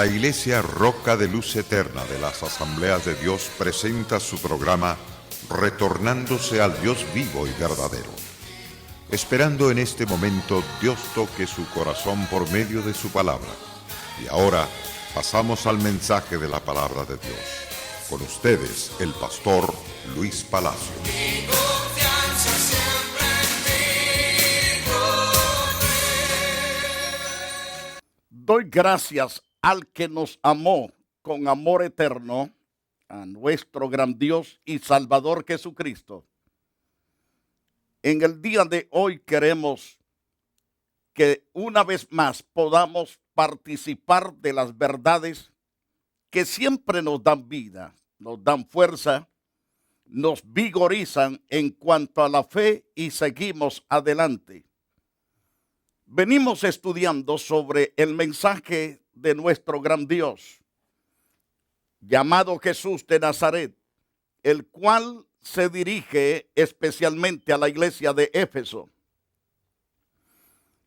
La Iglesia Roca de Luz Eterna de las Asambleas de Dios presenta su programa Retornándose al Dios vivo y verdadero. Esperando en este momento Dios toque su corazón por medio de su palabra. Y ahora pasamos al mensaje de la palabra de Dios. Con ustedes, el pastor Luis Palacio. Doy gracias al que nos amó con amor eterno, a nuestro gran Dios y Salvador Jesucristo. En el día de hoy queremos que una vez más podamos participar de las verdades que siempre nos dan vida, nos dan fuerza, nos vigorizan en cuanto a la fe y seguimos adelante. Venimos estudiando sobre el mensaje de nuestro gran Dios, llamado Jesús de Nazaret, el cual se dirige especialmente a la iglesia de Éfeso.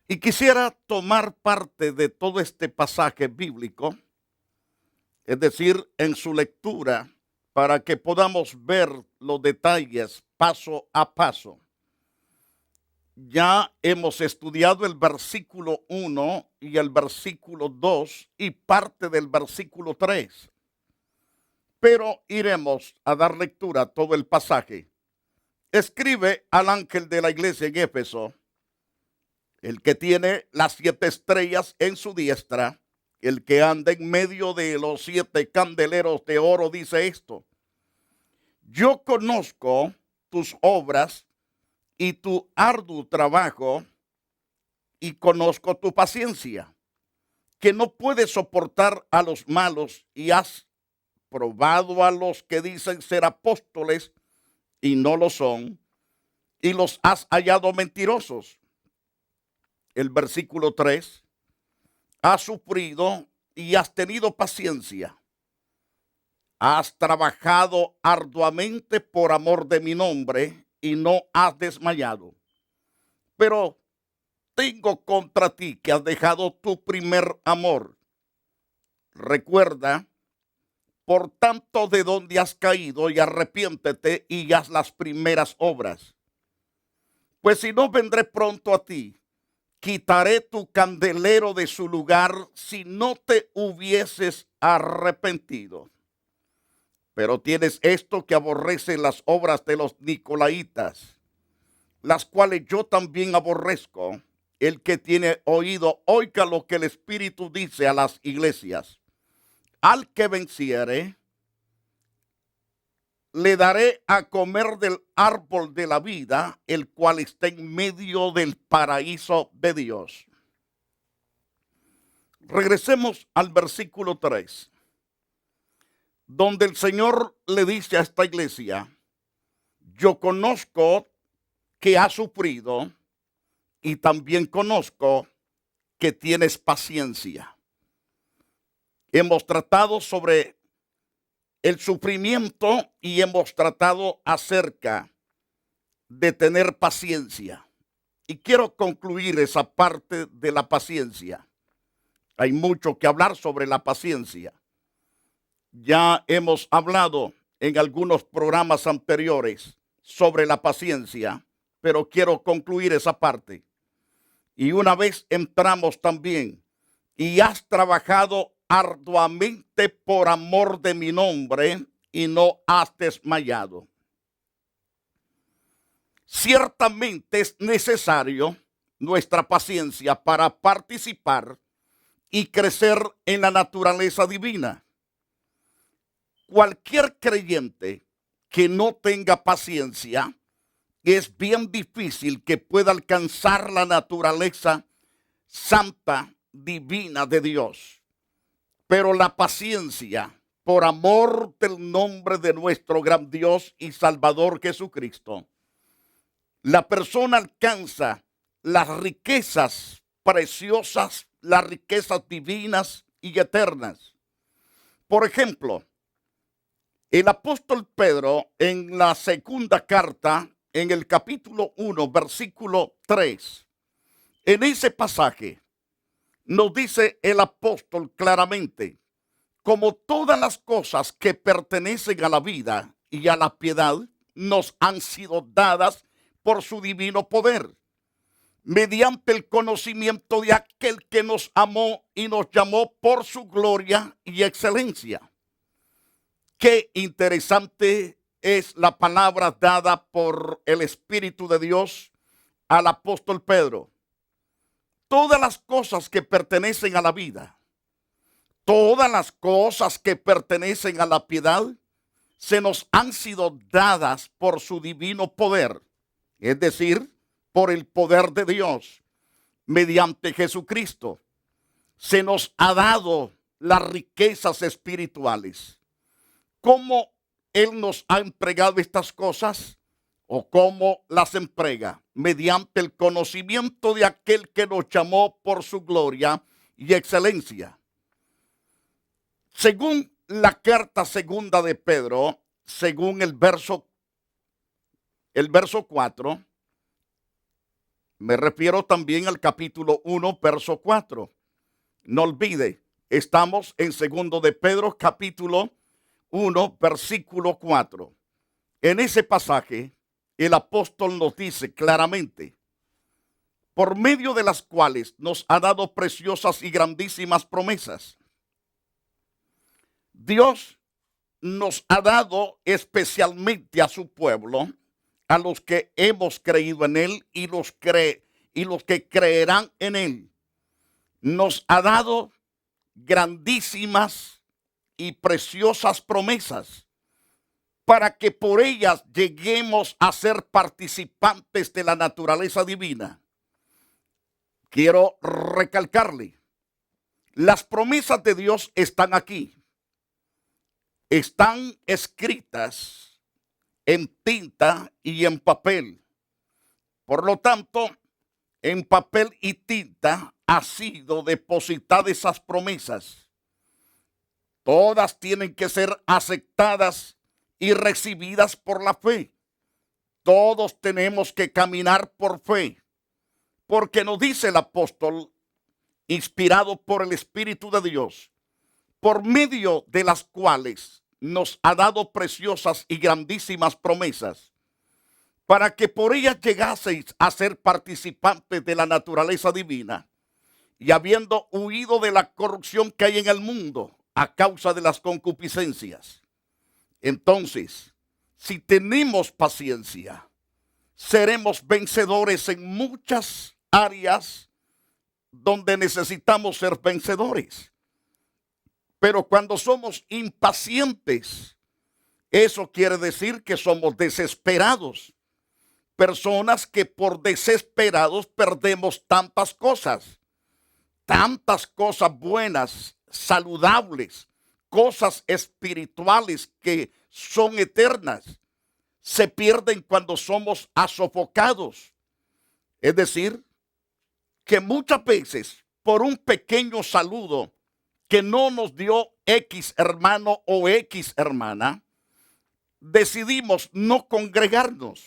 Y quisiera tomar parte de todo este pasaje bíblico, es decir, en su lectura, para que podamos ver los detalles paso a paso. Ya hemos estudiado el versículo 1 y el versículo 2 y parte del versículo 3. Pero iremos a dar lectura a todo el pasaje. Escribe al ángel de la iglesia en Éfeso, el que tiene las 7 estrellas en su diestra, el que anda en medio de los 7 candeleros de oro, dice esto: yo conozco tus obras y tu arduo trabajo, y conozco tu paciencia, que no puedes soportar a los malos, y has probado a los que dicen ser apóstoles y no lo son, y los has hallado mentirosos. El versículo 3, has sufrido y has tenido paciencia. Has trabajado arduamente por amor de mi nombre y no has desmayado. Pero tengo contra ti que has dejado tu primer amor. Recuerda, por tanto, de dónde has caído, y arrepiéntete y haz las primeras obras. Pues si no, vendré pronto a ti, quitaré tu candelero de su lugar si no te hubieses arrepentido. Pero tienes esto, que aborrece las obras de los nicolaítas, las cuales yo también aborrezco. El que tiene oído, oiga lo que el Espíritu dice a las iglesias. Al que venciere, le daré a comer del árbol de la vida, el cual está en medio del paraíso de Dios. Regresemos al versículo 3. Donde el Señor le dice a esta iglesia: yo conozco que has sufrido y también conozco que tienes paciencia. Hemos tratado sobre el sufrimiento y hemos tratado acerca de tener paciencia. Y quiero concluir esa parte de la paciencia. Hay mucho que hablar sobre la paciencia. Ya hemos hablado en algunos programas anteriores sobre la paciencia, pero quiero concluir esa parte. Y una vez entramos también, y has trabajado arduamente por amor de mi nombre y no has desmayado. Ciertamente es necesario nuestra paciencia para participar y crecer en la naturaleza divina. Cualquier creyente que no tenga paciencia, es bien difícil que pueda alcanzar la naturaleza santa, divina de Dios. Pero la paciencia, por amor del nombre de nuestro gran Dios y Salvador Jesucristo, la persona alcanza las riquezas preciosas, las riquezas divinas y eternas. Por ejemplo, el apóstol Pedro, en la segunda carta, en el capítulo 1, versículo 3, en ese pasaje nos dice el apóstol claramente: como todas las cosas que pertenecen a la vida y a la piedad nos han sido dadas por su divino poder, mediante el conocimiento de aquel que nos amó y nos llamó por su gloria y excelencia. Qué interesante es la palabra dada por el Espíritu de Dios al apóstol Pedro. Todas las cosas que pertenecen a la vida, todas las cosas que pertenecen a la piedad, se nos han sido dadas por su divino poder, es decir, por el poder de Dios, mediante Jesucristo. Se nos ha dado las riquezas espirituales. ¿Cómo Él nos ha entregado estas cosas? ¿O cómo las entrega? Mediante el conocimiento de aquel que nos llamó por su gloria y excelencia. Según la carta segunda de Pedro, según el verso 4, me refiero también al capítulo 1, verso 4. No olvide, estamos en segundo de Pedro, capítulo 1, versículo 4. En ese pasaje, el apóstol nos dice claramente, por medio de las cuales nos ha dado preciosas y grandísimas promesas. Dios nos ha dado especialmente a su pueblo, a los que hemos creído en Él y los que creerán en Él. Nos ha dado grandísimas y preciosas promesas para que por ellas lleguemos a ser participantes de la naturaleza divina. Quiero recalcarle, las promesas de Dios están aquí. Están escritas en tinta y en papel. Por lo tanto, en papel y tinta ha sido depositadas esas promesas. Todas tienen que ser aceptadas y recibidas por la fe. Todos tenemos que caminar por fe, porque nos dice el apóstol, inspirado por el Espíritu de Dios, por medio de las cuales nos ha dado preciosas y grandísimas promesas, para que por ellas llegaseis a ser participantes de la naturaleza divina, y habiendo huido de la corrupción que hay en el mundo a causa de las concupiscencias. Entonces, si tenemos paciencia, seremos vencedores en muchas áreas donde necesitamos ser vencedores. Pero cuando somos impacientes, eso quiere decir que somos desesperados. Personas que por desesperados perdemos tantas cosas buenas, saludables, cosas espirituales que son eternas. Se pierden cuando somos sofocados. Es decir, que muchas veces por un pequeño saludo que no nos dio X hermano o X hermana, decidimos no congregarnos.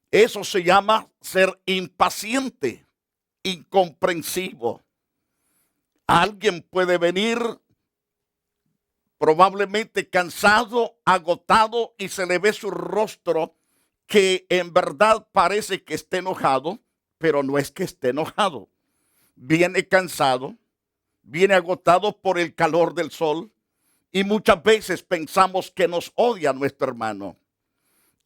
Eso se llama ser impaciente, incomprensivo. Alguien puede venir probablemente cansado, agotado, y se le ve su rostro que en verdad parece que esté enojado, pero no es que esté enojado. Viene cansado, viene agotado por el calor del sol, y muchas veces pensamos que nos odia nuestro hermano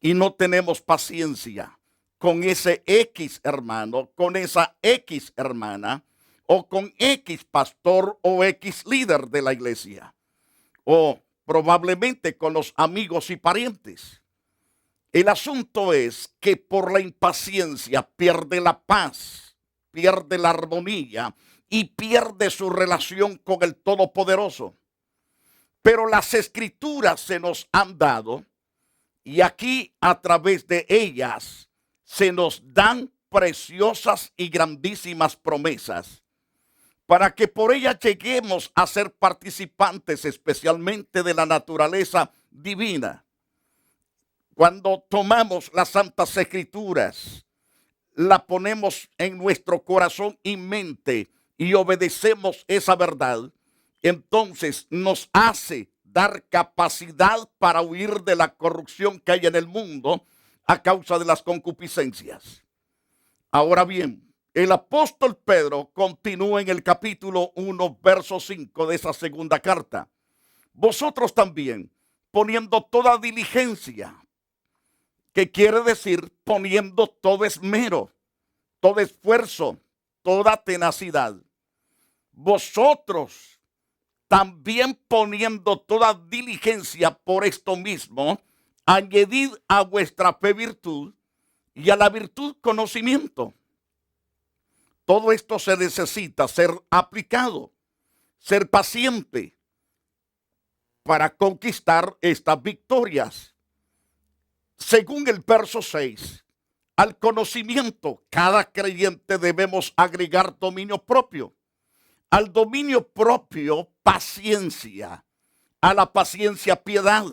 y no tenemos paciencia con ese X hermano, con esa X hermana, o con X pastor o X líder de la iglesia, o probablemente con los amigos y parientes. El asunto es que por la impaciencia pierde la paz, pierde la armonía y pierde su relación con el Todopoderoso. Pero las escrituras se nos han dado, y aquí a través de ellas se nos dan preciosas y grandísimas promesas, para que por ellas lleguemos a ser participantes especialmente de la naturaleza divina. Cuando tomamos las Santas Escrituras, la ponemos en nuestro corazón y mente y obedecemos esa verdad, entonces nos hace dar capacidad para huir de la corrupción que hay en el mundo a causa de las concupiscencias. Ahora bien, el apóstol Pedro continúa en el capítulo 1, verso 5 de esa segunda carta. Vosotros también, poniendo toda diligencia, que quiere decir poniendo todo esmero, todo esfuerzo, toda tenacidad. Vosotros también poniendo toda diligencia por esto mismo, añadid a vuestra fe virtud y a la virtud conocimiento. Todo esto se necesita ser aplicado, ser paciente para conquistar estas victorias. Según el verso 6, al conocimiento, cada creyente debemos agregar dominio propio. Al dominio propio, paciencia. A la paciencia, piedad.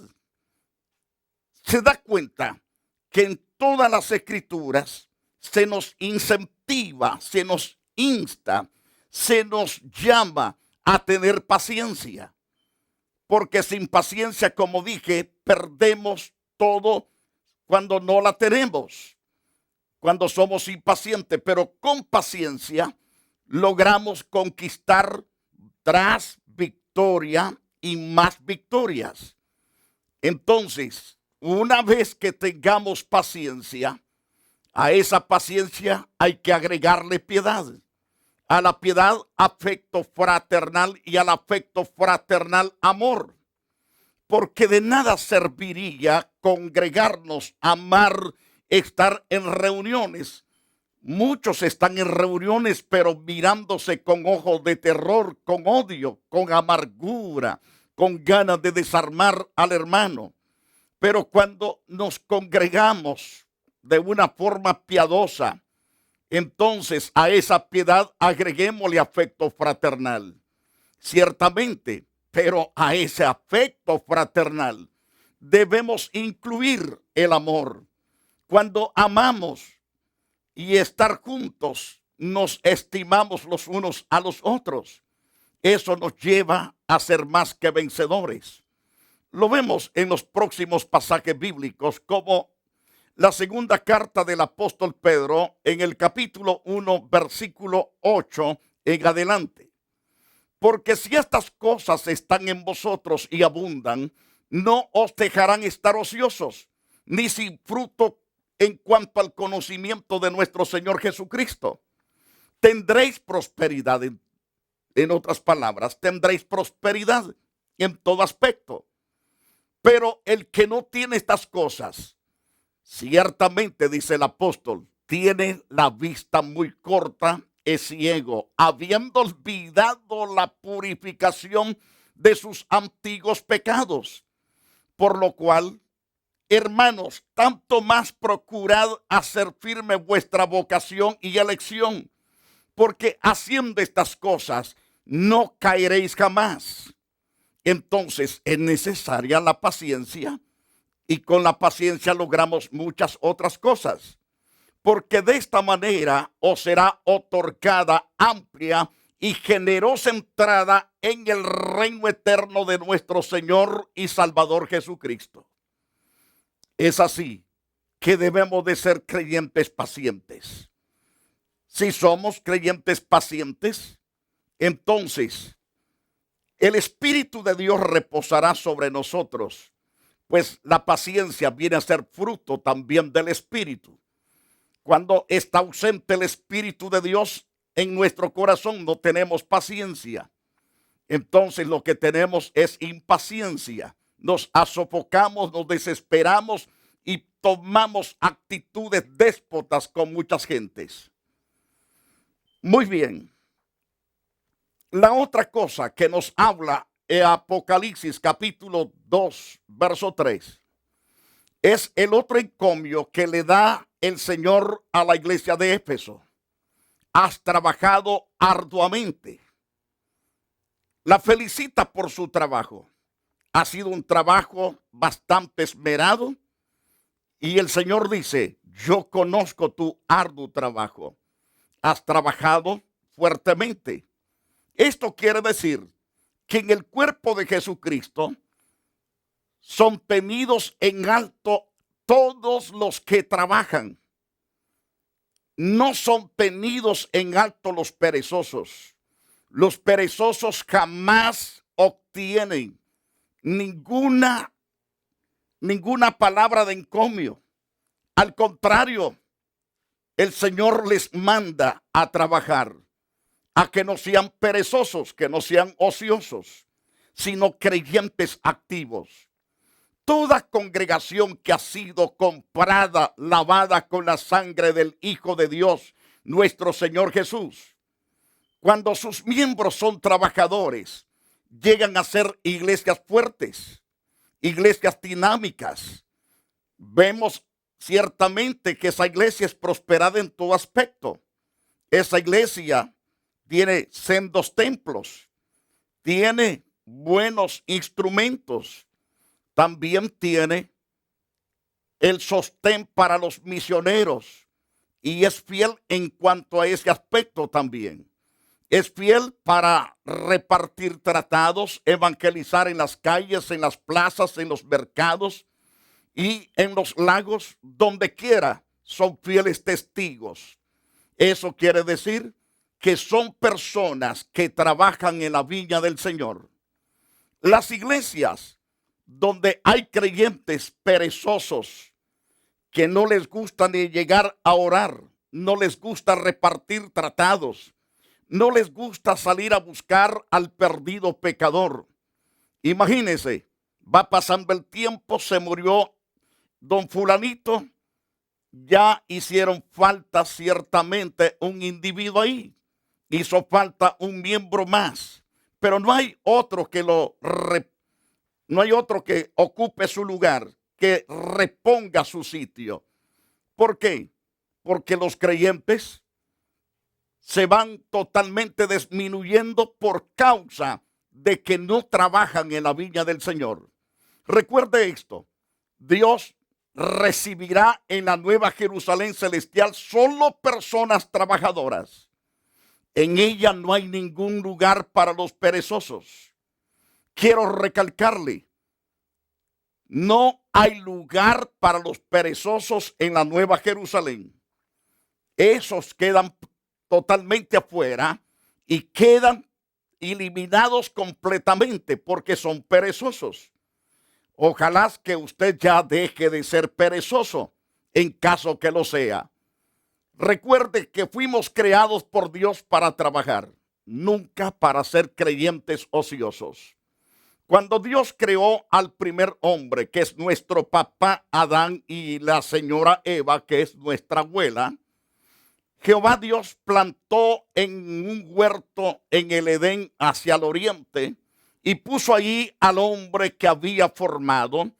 Se da cuenta que en todas las escrituras se nos incentiva, se nos insta, se nos llama a tener paciencia. Porque sin paciencia, como dije, perdemos todo cuando no la tenemos, cuando somos impacientes, pero con paciencia logramos conquistar tras victoria y más victorias. Entonces, una vez que tengamos paciencia, a esa paciencia hay que agregarle piedad. A la piedad, afecto fraternal, y al afecto fraternal, amor. Porque de nada serviría congregarnos, amar, estar en reuniones. Muchos están en reuniones, pero mirándose con ojos de terror, con odio, con amargura, con ganas de desarmar al hermano. Pero cuando nos congregamos de una forma piadosa, entonces a esa piedad agreguémosle afecto fraternal. Ciertamente, pero a ese afecto fraternal debemos incluir el amor. Cuando amamos y estar juntos, nos estimamos los unos a los otros. Eso nos lleva a ser más que vencedores. Lo vemos en los próximos pasajes bíblicos, como la segunda carta del apóstol Pedro en el capítulo 1, versículo 8 en adelante. Porque si estas cosas están en vosotros y abundan, no os dejarán estar ociosos, ni sin fruto en cuanto al conocimiento de nuestro Señor Jesucristo. Tendréis prosperidad, en otras palabras, tendréis prosperidad en todo aspecto. Pero el que no tiene estas cosas, ciertamente, dice el apóstol, tiene la vista muy corta, es ciego, habiendo olvidado la purificación de sus antiguos pecados. Por lo cual, hermanos, tanto más procurad hacer firme vuestra vocación y elección, porque haciendo estas cosas no caeréis jamás. Entonces es necesaria la paciencia, y con la paciencia logramos muchas otras cosas, porque de esta manera os será otorgada amplia y generosa entrada en el reino eterno de nuestro Señor y Salvador Jesucristo. Es así que debemos de ser creyentes pacientes. Si somos creyentes pacientes, entonces el Espíritu de Dios reposará sobre nosotros, pues la paciencia viene a ser fruto también del Espíritu. Cuando está ausente el Espíritu de Dios en nuestro corazón, no tenemos paciencia. Entonces lo que tenemos es impaciencia. Nos sofocamos, nos desesperamos y tomamos actitudes déspotas con muchas gentes. Muy bien. La otra cosa que nos habla en Apocalipsis capítulo 2, verso 3, es el otro encomio que le da el Señor a la iglesia de Éfeso. Has trabajado arduamente. La felicita por su trabajo. Ha sido un trabajo bastante esmerado. Y el Señor dice, yo conozco tu arduo trabajo. Has trabajado fuertemente. Esto quiere decir que en el cuerpo de Jesucristo son tenidos en alto todos los que trabajan. No son tenidos en alto los perezosos. Los perezosos jamás obtienen ninguna palabra de encomio. Al contrario, el Señor les manda a trabajar, a que no sean perezosos, que no sean ociosos, sino creyentes activos. Toda congregación que ha sido comprada, lavada con la sangre del Hijo de Dios, nuestro Señor Jesús, cuando sus miembros son trabajadores, llegan a ser iglesias fuertes, iglesias dinámicas. Vemos ciertamente que esa iglesia es prosperada en todo aspecto. Esa iglesia tiene sendos templos, tiene buenos instrumentos, también tiene el sostén para los misioneros y es fiel en cuanto a ese aspecto también. Es fiel para repartir tratados, evangelizar en las calles, en las plazas, en los mercados y en los lagos, donde quiera, son fieles testigos. Eso quiere decir que son personas que trabajan en la viña del Señor. Las iglesias donde hay creyentes perezosos que no les gusta ni llegar a orar, no les gusta repartir tratados, no les gusta salir a buscar al perdido pecador. Imagínense, va pasando el tiempo, se murió don fulanito, ya hicieron falta ciertamente un individuo ahí, hizo falta un miembro más, pero no hay otro que no hay otro que ocupe su lugar, que reponga su sitio. ¿Por qué? Porque los creyentes se van totalmente disminuyendo por causa de que no trabajan en la viña del Señor. Recuerde esto, Dios recibirá en la nueva Jerusalén celestial solo personas trabajadoras. En ella no hay ningún lugar para los perezosos. Quiero recalcarle, no hay lugar para los perezosos en la nueva Jerusalén. Esos quedan totalmente afuera y quedan eliminados completamente porque son perezosos. Ojalá que usted ya deje de ser perezoso en caso que lo sea. Recuerde que fuimos creados por Dios para trabajar, nunca para ser creyentes ociosos. Cuando Dios creó al primer hombre, que es nuestro papá Adán, y la señora Eva, que es nuestra abuela, Jehová Dios plantó en un huerto en el Edén hacia el oriente y puso allí al hombre que había formado.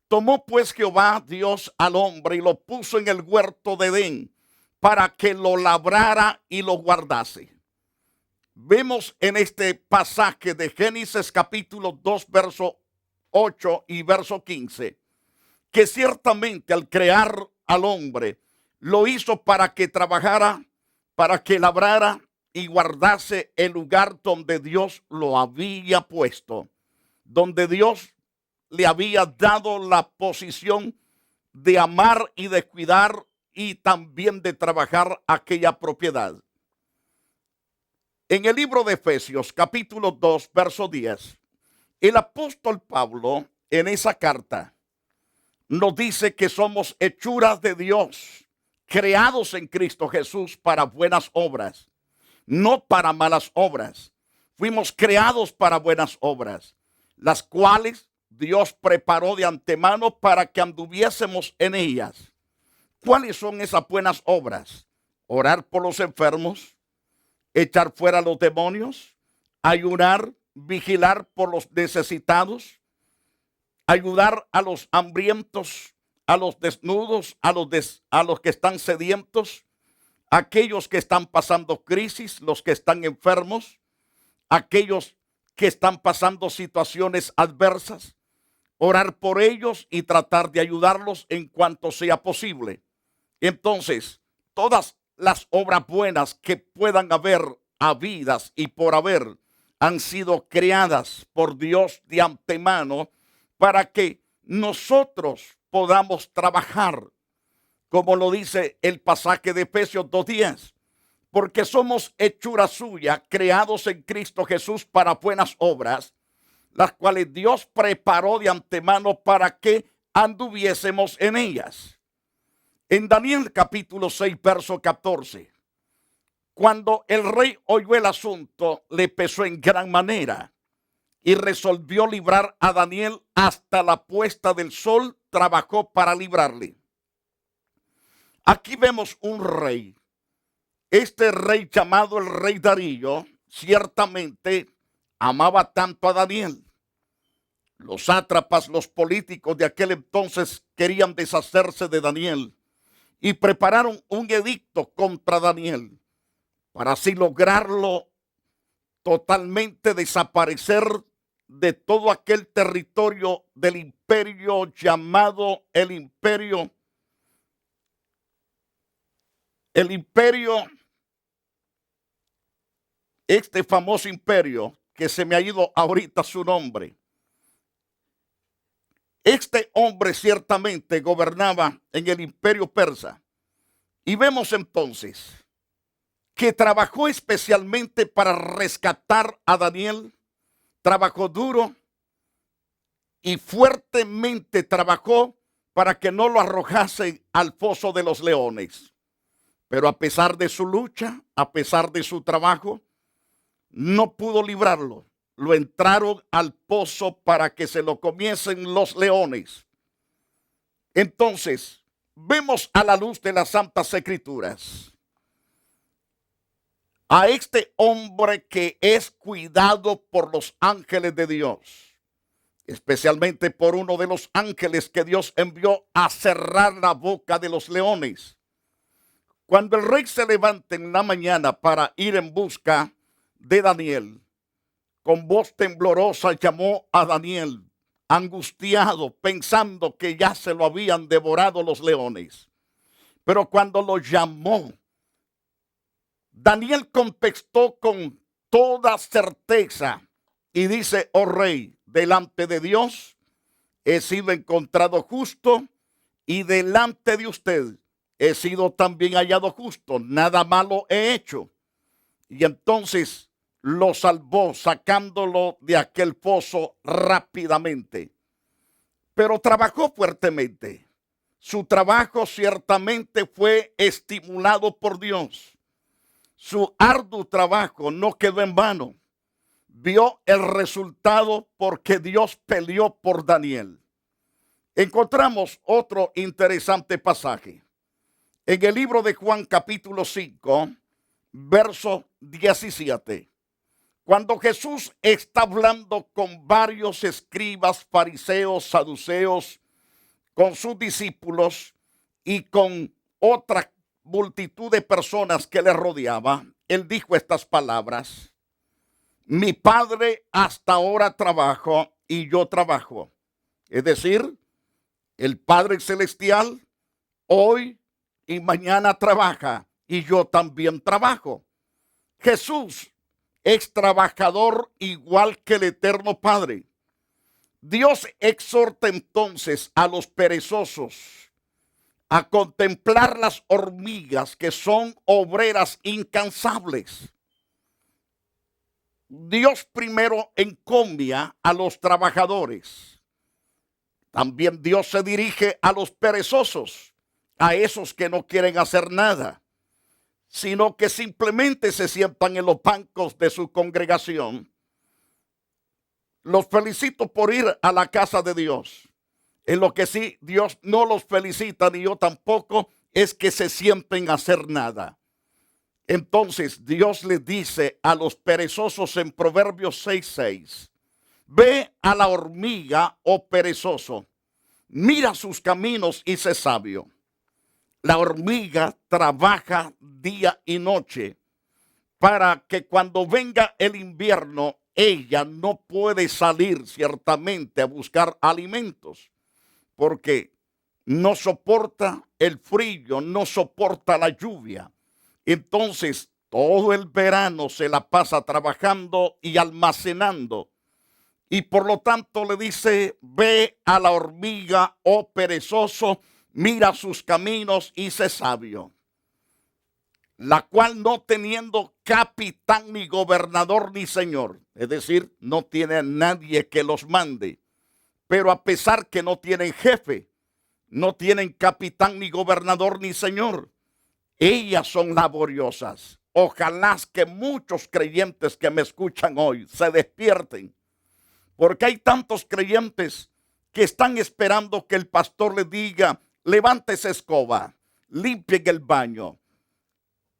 Tomó pues Jehová Dios al hombre y lo puso en el huerto de Edén para que lo labrara y lo guardase. Vemos en este pasaje de Génesis capítulo 2, verso 8 y verso 15, que ciertamente al crear al hombre, lo hizo para que trabajara, para que labrara y guardase el lugar donde Dios lo había puesto, donde Dios le había dado la posición de amar y de cuidar y también de trabajar aquella propiedad. En el libro de Efesios, capítulo 2, verso 10, el apóstol Pablo en esa carta nos dice que somos hechuras de Dios, creados en Cristo Jesús para buenas obras, no para malas obras. Fuimos creados para buenas obras, las cuales Dios preparó de antemano para que anduviésemos en ellas. ¿Cuáles son esas buenas obras? Orar por los enfermos, echar fuera los demonios, ayunar, vigilar por los necesitados, ayudar a los hambrientos, a los desnudos, a los que están sedientos, aquellos que están pasando crisis, los que están enfermos, aquellos que están pasando situaciones adversas, orar por ellos y tratar de ayudarlos en cuanto sea posible. Entonces, todas las obras buenas que puedan haber habidas y por haber han sido creadas por Dios de antemano para que nosotros podamos trabajar, como lo dice el pasaje de Efesios 2:10, porque somos hechura suya, creados en Cristo Jesús para buenas obras, las cuales Dios preparó de antemano para que anduviésemos en ellas. En Daniel capítulo 6, verso 14, cuando el rey oyó el asunto, le pesó en gran manera y resolvió librar a Daniel hasta la puesta del sol, trabajó para librarle. Aquí vemos un rey. Este rey llamado el rey Darío, ciertamente amaba tanto a Daniel. Los sátrapas, los políticos de aquel entonces querían deshacerse de Daniel y prepararon un edicto contra Daniel para así lograrlo totalmente desaparecer de todo aquel territorio del imperio llamado el imperio este famoso imperio que se me ha ido ahorita su nombre. Este hombre ciertamente gobernaba en el imperio persa. Y vemos entonces que trabajó especialmente para rescatar a Daniel. Trabajó duro y fuertemente trabajó para que no lo arrojasen al foso de los leones. Pero a pesar de su lucha, a pesar de su trabajo, no pudo librarlo. Lo entraron al pozo para que se lo comiesen los leones. Entonces, vemos a la luz de las Santas Escrituras a este hombre que es cuidado por los ángeles de Dios, especialmente por uno de los ángeles que Dios envió a cerrar la boca de los leones. Cuando el rey se levanta en la mañana para ir en busca de Daniel, con voz temblorosa llamó a Daniel, angustiado, pensando que ya se lo habían devorado los leones. Pero cuando lo llamó, Daniel contestó con toda certeza y dice: oh rey, delante de Dios he sido encontrado justo y delante de usted he sido también hallado justo. Nada malo he hecho. Y entonces lo salvó, sacándolo de aquel pozo rápidamente. Pero trabajó fuertemente. Su trabajo ciertamente fue estimulado por Dios. Su arduo trabajo no quedó en vano. Vio el resultado porque Dios peleó por Daniel. Encontramos otro interesante pasaje. En el libro de Juan capítulo 5, verso 17. Cuando Jesús está hablando con varios escribas, fariseos, saduceos, con sus discípulos y con otra multitud de personas que le rodeaba, él dijo estas palabras: mi Padre hasta ahora trabaja y yo trabajo. Es decir, el Padre Celestial hoy y mañana trabaja y yo también trabajo. Jesús es trabajador igual que el eterno Padre. Dios exhorta entonces a los perezosos a contemplar las hormigas que son obreras incansables. Dios primero encomia a los trabajadores. También Dios se dirige a los perezosos, a esos que no quieren hacer nada, sino que simplemente se sientan en los bancos de su congregación. Los felicito por ir a la casa de Dios. En lo que sí Dios no los felicita, ni yo tampoco, es que se sienten a hacer nada. Entonces Dios le dice a los perezosos en Proverbios 6:6: ve a la hormiga, oh perezoso, mira sus caminos y sé sabio. La hormiga trabaja día y noche para que cuando venga el invierno ella no puede salir ciertamente a buscar alimentos, porque no soporta el frío, no soporta la lluvia. Entonces todo el verano se la pasa trabajando y almacenando. Y por lo tanto le dice, ve a la hormiga, oh perezoso, mira sus caminos y sé sabio. La cual no teniendo capitán ni gobernador ni señor, es decir, no tiene nadie que los mande, pero a pesar que no tienen jefe, no tienen capitán ni gobernador ni señor, ellas son laboriosas. Ojalá que muchos creyentes que me escuchan hoy se despierten, porque hay tantos creyentes que están esperando que el pastor les diga, levante esa escoba, limpien el baño,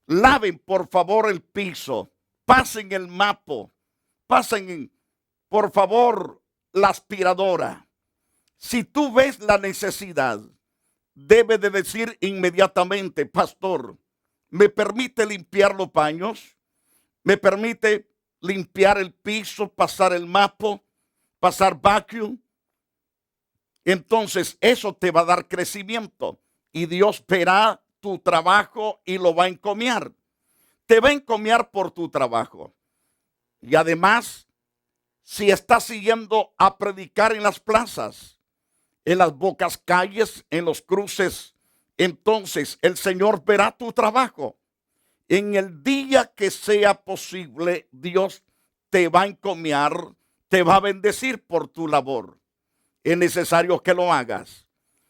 laven por favor el piso, pasen el mapo, pasen por favor la aspiradora. Si tú ves la necesidad, debe de decir inmediatamente, pastor, ¿me permite limpiar los baños? ¿Me permite limpiar el piso, pasar el mapo, pasar vacuum? Entonces eso te va a dar crecimiento y Dios verá tu trabajo y lo va a encomiar. Te va a encomiar por tu trabajo. Y además, si estás siguiendo a predicar en las plazas, en las bocas calles, en los cruces, entonces el Señor verá tu trabajo. En el día que sea posible, Dios te va a encomiar, te va a bendecir por tu labor. Es necesario que lo hagas.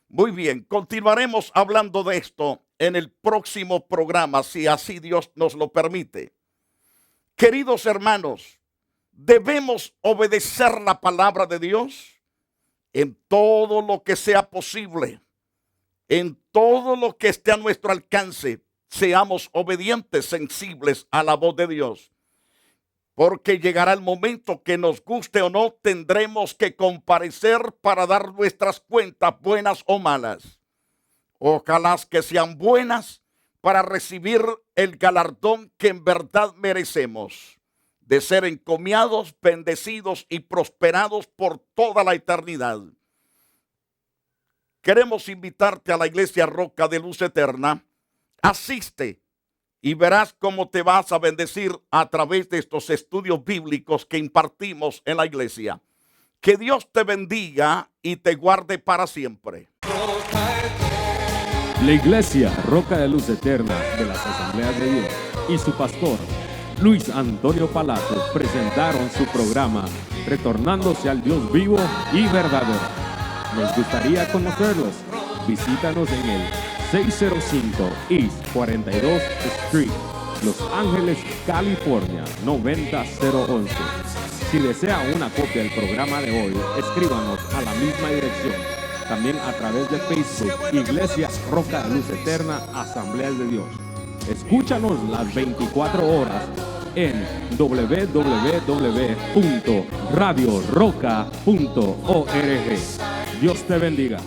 Muy bien, continuaremos hablando de esto en el próximo programa, si así Dios nos lo permite. Queridos hermanos, debemos obedecer la palabra de Dios en todo lo que sea posible, en todo lo que esté a nuestro alcance. Seamos obedientes, sensibles a la voz de Dios. Porque llegará el momento que nos guste o no, tendremos que comparecer para dar nuestras cuentas, buenas o malas. Ojalá que sean buenas para recibir el galardón que en verdad merecemos, de ser encomiados, bendecidos y prosperados por toda la eternidad. Queremos invitarte a la Iglesia Roca de Luz Eterna. Asiste y verás cómo te vas a bendecir a través de estos estudios bíblicos que impartimos en la iglesia. Que Dios te bendiga y te guarde para siempre. La Iglesia Roca de Luz Eterna de las Asambleas de Dios y su pastor Luis Antonio Palacios presentaron su programa Retornándose al Dios vivo y verdadero. Nos gustaría conocerlos. Visítanos en el 605 East 42 Street, Los Ángeles, California 90011. Si desea una copia del programa de hoy, escríbanos a la misma dirección. También a través de Facebook, Iglesia Roca de Luz Eterna, Asambleas de Dios. Escúchanos las 24 horas en www.radioroca.org. Dios te bendiga.